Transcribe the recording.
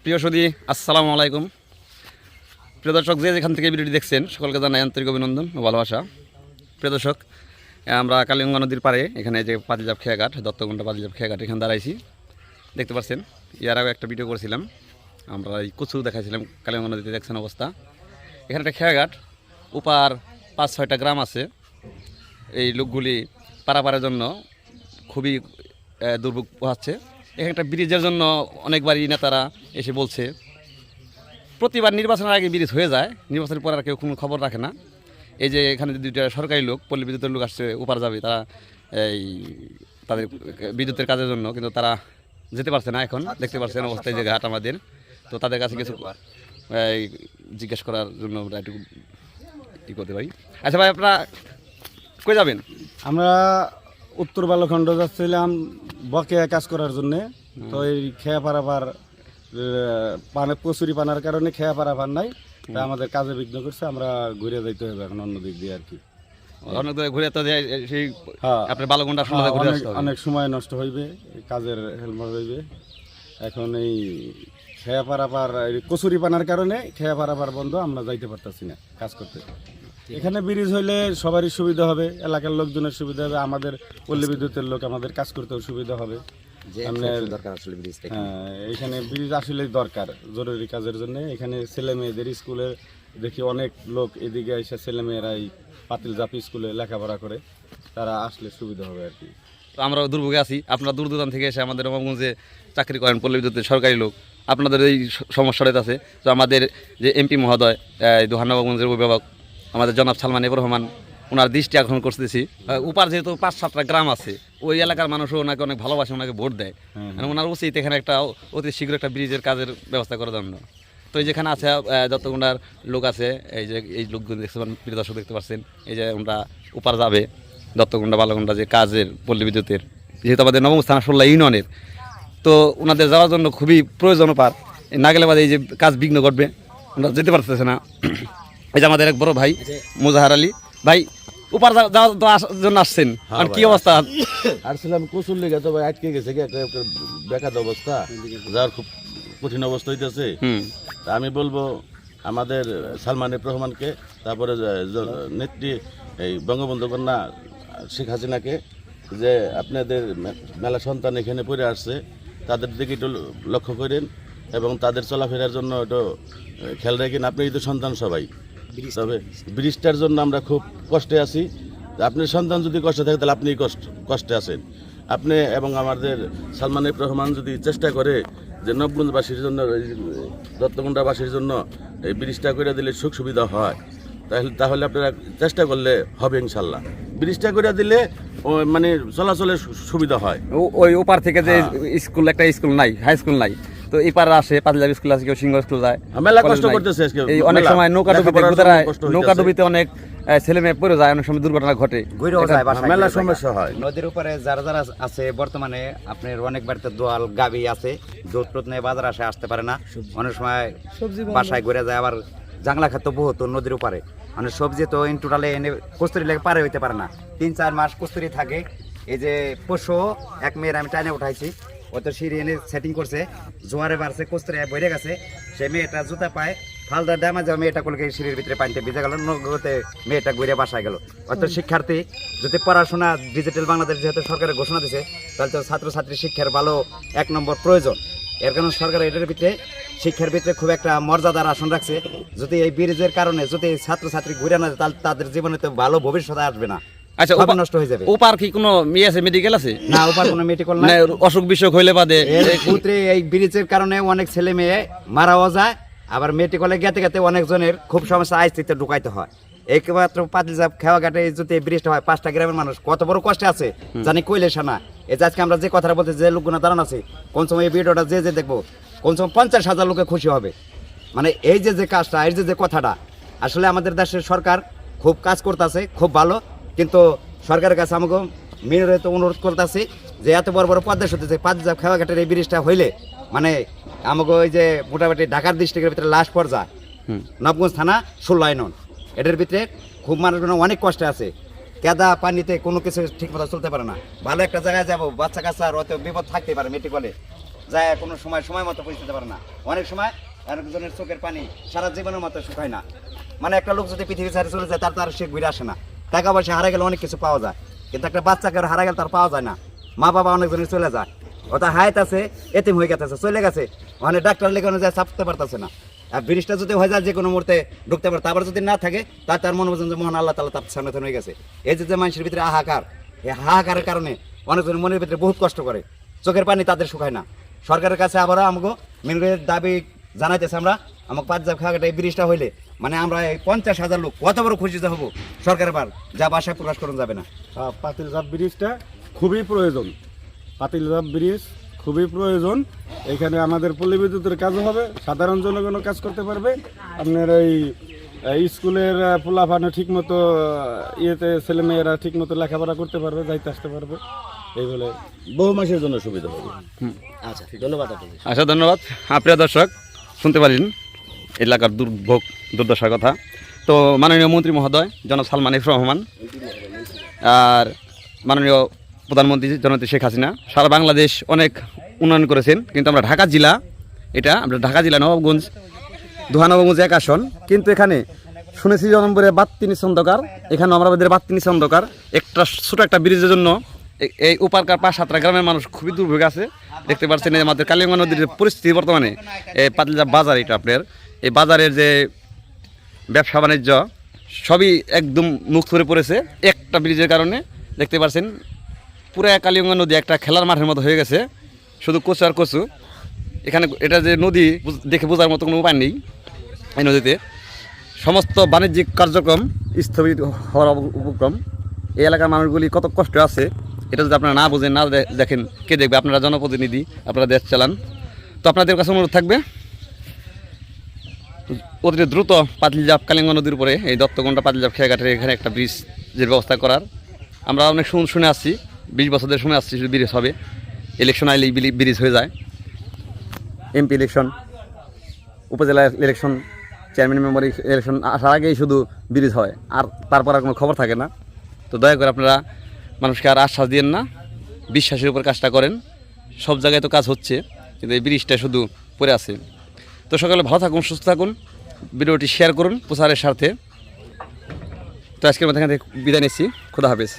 প্রিয় সুধী, আসসালামু আলাইকুম। প্রিয় দর্শক, যে যেখান থেকে ভিডিওটি দেখছেন সকলকে জানাই আন্তরিক অভিনন্দন ও ভালোবাসা। প্রিয় দর্শক, আমরা কালিগঙ্গা নদীর পাড়ে এখানে যে পাতিজাপ খেয়াঘাট, দত্তকুণ্ডা পাতিজাপ খেয়াঘাট, এখানে দাঁড়াইছি। দেখতে পাচ্ছেন, এর আগে একটা ভিডিও করেছিলাম, আমরা এই কচু দেখাইছিলাম। কালিগঙ্গা নদীতে দেখছেন অবস্থা। এখানে একটা খেয়াঘাট, উপার 5-6টা গ্রাম আছে। এই লোকগুলি পারাপারের জন্য খুবই দুর্ভোগ পোহাচ্ছে। এখানে একটা ব্রিজের জন্য অনেকবারই নেতারা এসে বলছে, প্রতিবার নির্বাচনের আগে ব্রিজ হয়ে যায়, নির্বাচনের পর আর কেউ কোনো খবর রাখে না। এই যে এখানে দুইটা সরকারি লোক, পল্লী বিদ্যুতের লোক আসছে উপার যাবে, তারা এই তাদের বিদ্যুতের কাজের জন্য, কিন্তু তারা যেতে পারছে না। এখন দেখতে পাচ্ছেন অবস্থায় যে ঘাট আমাদের, তো তাদের কাছে কিছু জিজ্ঞেস করার জন্য আমরা একটু কী করতে পারি। আচ্ছা ভাই, আপনারা কই যাবেন? আমরা উত্তর বালুখণ্ড যাচ্ছিলাম বকেয়া কাজ করার জন্যে। তো এই খেয়া পারাবার প্রচুরি পানার কারণে খেয়া পারাবার নাই, তাই আমাদের কাজে বিঘ্ন করছে। আমরা ঘুরে যাইতে হবে এখন অন্য দিক দিয়ে আর কি। অনেক ঘুরে তো সেই আপনার বালুগন্ডা অনেক সময় নষ্ট হইবে, কাজের হেলমার হইবে। এখন এই খেয়া পারাবার কচুরি পানার কারণে খেয়া পারাবার বন্ধ, আমরা যাইতে পারতেছি না কাজ করতে। এখানে ব্রিজ হইলে সবারই সুবিধা হবে, এলাকার লোকজনের সুবিধা হবে, আমাদের পল্লী বিদ্যুতের লোক আমাদের কাজ করতেও সুবিধা হবে। এখানে ব্রিজ আসলে দরকার জরুরি কাজের জন্য। এখানে ছেলে মেয়েদের স্কুলে দেখি অনেক লোক এদিকে এসে ছেলে মেয়েরা এই পাতিলজাপ স্কুলে লেখাপড়া করে, তারা আসলে সুবিধা হবে আর কি। তো আমরাও দুর্ভোগে আছি। আপনারা দূর দূরান্ত থেকে এসে আমাদের নবাবগঞ্জে চাকরি করেন, পল্লী বিদ্যুতের সরকারি লোক, আপনাদের এই সমস্যাটা আছে। তো আমাদের যে এমপি মহোদয়, দোহার নবাবগঞ্জের অভিভাবক আমাদের জনাব সালমান এব রহমান, ওনার দৃষ্টি আকর্ষণ করতেছি। উপার যেহেতু 5-7টা গ্রাম আছে, ওই এলাকার মানুষও ওনাকে অনেক ভালোবাসে, ওনাকে ভোট দেয়। ওনার উচিত এখানে একটা অতি শীঘ্র একটা ব্রিজের কাজের ব্যবস্থা করার জন্য। তো এই যেখানে আছে দত্তকুণ্ডার লোক আছে, এই যে এই লোকগুলো দেখতে পাচ্ছেন, প্রিয় দর্শক দেখতে পাচ্ছেন, এই যে ওনারা উপার যাবে দত্তকুণ্ডা বালুগন্ডা যে কাজের পল্লী বিদ্যুতের, যেহেতু আমাদের নবম থানা 16 ইউনিয়নের, তো ওনাদের যাওয়ার জন্য খুবই প্রয়োজন। পার না গেলে বাদে এই যে কাজ বিঘ্ন ঘটবে, ওনারা যেতে পারতেছে না। এই যে আমাদের এক বড় ভাই মোজাহার আলী ভাই, উপার যাওয়ার জন্য আসছেন, আর কি অবস্থা? আসছিলাম কচুর লেগে, তো ভাই আটকে গেছে, একটা বেকার অবস্থা, যাওয়ার খুব কঠিন অবস্থা হইতেছে। তা আমি বলবো আমাদের সালমান এব রহমানকে, তারপরে নেত্রী এই বঙ্গবন্ধু কন্যা শেখ হাসিনাকে, যে আপনাদের মেলা সন্তান এখানে পড়ে আসছে, তাদের দিকে একটু লক্ষ্য করেন এবং তাদের চলাফেরার জন্য একটু খেয়াল রাখেন। আপনি তো সন্তান সবাই, তবে ব্রিজটার জন্য আমরা খুব কষ্টে আছি। আপনার সন্তান যদি কষ্টে থাকে, তাহলে আপনি কষ্টে আছেন আপনি। এবং আমাদের সালমান এব রহমান যদি চেষ্টা করে যে নবগঞ্জবাসীর জন্য, দত্তকুণ্ডাবাসীর জন্য এই ব্রিজটা করে দিলে সুখ সুবিধা হয়, তাহলে আপনারা চেষ্টা করলে হবে ইনশাল্লাহ। ব্রিজটা করে দিলে মানে চলাচলের সুবিধা হয়। ওই ওপার থেকে যে স্কুল, একটা স্কুল নাই, হাই স্কুল নাই, তো এপার আসে পাতিলাভ স্কুল আছে, কেউ সিংহ স্কুল যায়, মেলা কষ্ট করতেছে। এই অনেক সময় নৌকাডুবিতে অনেক ছেলে মেয়ে পড়ে যায়, অনেক সময় দুর্ঘটনা ঘটে, মেলা সমস্যা হয়। নদীর উপরে যারা যারা আছে বর্তমানে, আপনার অনেক বাড়িতে দোয়াল গাবি আছে, দুধ টুধ নিয়ে বাজার আসতে পারে না, অনেক সময় বাসায় ঘুরে যায়। আবার জাংলা খাদ্য বহুত নদীর উপরে, মানে সবজি তো ইন টোটালে এনে কস্তুরি লেগে পারে হইতে পারে না, 3-4 মাস কস্তুরি থাকে। এই যে পশু এক মেয়ের আমি টাইনে উঠাইছি, ও তো সিঁড়ি এনে সেটিং করছে, জোয়ারে বাড়ছে, কস্তুরি বইরে গেছে, সে মেয়েটা জুতা পায় ফালদা ড্যামেজ, মেয়েটা কলকে সিঁড়ির ভিতরে পানিতে ভিজে গেল, নগদে মেয়েটা ঘুরে বাসায় গেল। অত শিক্ষার্থী যদি পড়াশোনা ডিজিটাল বাংলাদেশ যেহেতু সরকারের ঘোষণা দিছে, তাহলে তো ছাত্রছাত্রী শিক্ষার ভালো 1 নম্বর প্রয়োজন। এর কারণে সরকার এটার ভিতরে শিক্ষার ভিতরে খুব একটা মর্যাদার আসন রাখছে। যদি এই ব্রিজের কারণে যদি ছাত্রছাত্রী ঘুরে না যায়, তাহলে তাদের জীবনে তো ভালো ভবিষ্যৎ আসবে না। আচ্ছা, নষ্ট হয়ে যাবে। ওপার কি কোনো আছে, মেডিকেল আছে? না, ওপার কোনো মেডিকেল নাই। অসুখ বিসুখ হইলে বাদে এই ব্রিজের কারণে অনেক ছেলে মেয়ে মারাও যায়, আবার মেডিকেলে গেতে গেতে অনেকজনের খুব সমস্যা আইসিতে ঢুকাইতে হয়। একমাত্র পাতিলজাপ খেয়াঘাটে যদি এই ব্রিজটা হয়, 5টা গ্রামের মানুষ কত বড় কষ্টে আছে জানি কইলে না। এই যে আজকে আমরা যে কথাটা বলতে, যে লোকগুলো দাঁড়ানো আছে, কোন সময় এই ভিডিওটা যে দেখবো, কোন সময় 50,000 লোকে খুশি হবে। মানে এই যে কাজটা, এই যে কথাটা, আসলে আমাদের দেশের সরকার খুব কাজ করতেছে, খুব ভালো। কিন্তু সরকারের কাছে আমাকে মিনরে তো অনুরোধ করতেছি যে এত বড় বড় পদ্মা সেতু, পাতিলজাপ খেয়াঘাটের এই ব্রিজটা হইলে, মানে আমাকে ওই যে মোটামুটি ঢাকার ডিস্ট্রিক্টের ভিতরে লাস্ট পর্যায়ে নবগঞ্জ থানা 16 ইউনিয়ন, এটার ভিতরে খুব মানুষজন অনেক কষ্টে আছে। কেদা পানিতে কোনো কিছু ঠিক মতো চলতে পারে না। ভালো একটা জায়গায় যাবো, বাচ্চা কাচ্চার অত বিপদ থাকতে পারে মেডিকেলে, যায় কোনো সময় মতো পৌঁছতে পারে না। অনেক সময় একজনের চোখের পানি সারা জীবনের মতো শুকায় না। মানে একটা লোক যদি পৃথিবী ছেড়ে চলে যায় তার সে ঘুরে আসে না। টাকা পয়সা হারা গেলে অনেক কিছু পাওয়া যায়, কিন্তু একটা বাচ্চাকে হারা গেলে তার পাওয়া যায় না। মা বাবা অনেকজনের চলে যায়, ওটা হায়াত আছে এতিম হয়ে গেছে, চলে গেছে, মানে ডাক্তার লেখানো যায় চাপতে পারতেছে না। আর ব্রিজটা যদি হয়ে যায় যে কোনো মুহূর্তে ঢুকতে পারে, তারপর যদি না থাকে তার মনে বোঝেন যে মহান আল্লাহ তাআলা তার সামনে হয়ে গেছে। এই যে মানুষের ভিতরে হাহাকার, এই হাহাকারের কারণে অনেকজন মনের ভিতরে বহুত কষ্ট করে, চোখের পানি তাদের শুকায় না। সরকারের কাছে আবারও আমাকে মিনিটের দাবি জানাইতেছে, আমরা আমাকে পাঁচজাব খাগাটা এই ব্রিজটা হইলে মানে আমরা এই 50,000 লোক কত বড় খুশি হবো সরকারের বার, যা বাসায় প্রকাশ করুন যাবে না। পাতিলজাপ ব্রিজটা খুবই প্রয়োজন, পাতিলজাপ ব্রিজ খুবই প্রয়োজন। এখানে আমাদের পল্লী বিদ্যুতের কাজও হবে, সাধারণ জনগণও কাজ করতে পারবে। আপনার এই স্কুলের পোলাপানো ঠিকমতো ইয়েতে ছেলেমেয়েরা ঠিকমতো লেখাপড়া করতে পারবে, যাইতে আসতে পারবে, এই বলে বহু মাসের জন্য সুবিধা হবে। আচ্ছা, ধন্যবাদ আপনাকে। আচ্ছা, ধন্যবাদ। প্রিয় দর্শক, শুনতে পারলেন এলাকার দুর্ভোগ দুর্দশার কথা। তো মাননীয় মন্ত্রী মহোদয় জনাব সালমান এফ রহমান আর মাননীয় প্রধানমন্ত্রী জননেত্রী শেখ হাসিনা সারা বাংলাদেশ অনেক উন্নয়ন করেছেন, কিন্তু আমরা ঢাকা জেলা, এটা আমরা ঢাকা জেলা নবাবগঞ্জ, দোহানবাবগঞ্জ 1 আসন, কিন্তু এখানে শুনেছি নম্বরে 32 ছন্দকার, এখানে আমাদের 32 ছন্দকার একটা ছোট একটা ব্রিজের জন্য এই উপারকার 5-7টা গ্রামের মানুষ খুবই দুর্ভোগ আছে। দেখতে পাচ্ছেন এই আমাদের কালিয়াগঞ্জ নদীর যে পরিস্থিতি বর্তমানে, এই পাতিলজাপ বাজার, এটা আপনার এই বাজারের যে ব্যবসা বাণিজ্য সবই একদম মুখ করে পড়েছে একটা ব্রিজের কারণে। দেখতে পাচ্ছেন পুরো কালিয়াগঞ্জ নদী একটা খেলার মাঠের মতো হয়ে গেছে, শুধু কচু আর কচু। এখানে এটা যে নদী দেখে বোঝার মতো কোনো উপায় নেই। এই নদীতে সমস্ত বাণিজ্যিক কার্যক্রম স্থগিত হওয়ার উপক্রম। এই এলাকার মানুষগুলি কত কষ্ট আছে, এটা যদি আপনারা না বোঝেন, না দেখেন, কে দেখবে? আপনারা জনপ্রতিনিধি, আপনারা দেশ চালান। তো আপনাদের কাছে অনুরোধ থাকবে অতি দ্রুত পাতিলজাপ কালিয়াগঞ্জ নদীর উপরে এই দত্তগন্ডা পাতিলজাপ খেয়াঘাটের এখানে একটা ব্রিজের ব্যবস্থা করার। আমরা অনেক শুনে আসছি, 20 বছর ধরে শুনে আসছি ব্রিজ হবে, ইলেকশন আইলেই ব্রিজ হয়ে যায়। এমপি ইলেকশন, উপজেলা ইলেকশন, চেয়ারম্যান মেম্বার ইলেকশন আসার আগেই শুধু ব্রিজ হয়, আর তারপর আর কোনো খবর থাকে না। তো দয়া করে আপনারা মানুষকে আর আশ্বাস দিয়েন না, বিশ্বাসের উপর কাজটা করেন। সব জায়গায় তো কাজ হচ্ছে, কিন্তু এই ব্রিজটা শুধু পড়ে আছে। তো সকালে ভালো থাকুন, সুস্থ থাকুন, ভিডিওটি শেয়ার করুন প্রচারের স্বার্থে। তো আজকের মধ্যে এখান থেকে বিদায় নিচ্ছি, খোদা হাফেজ।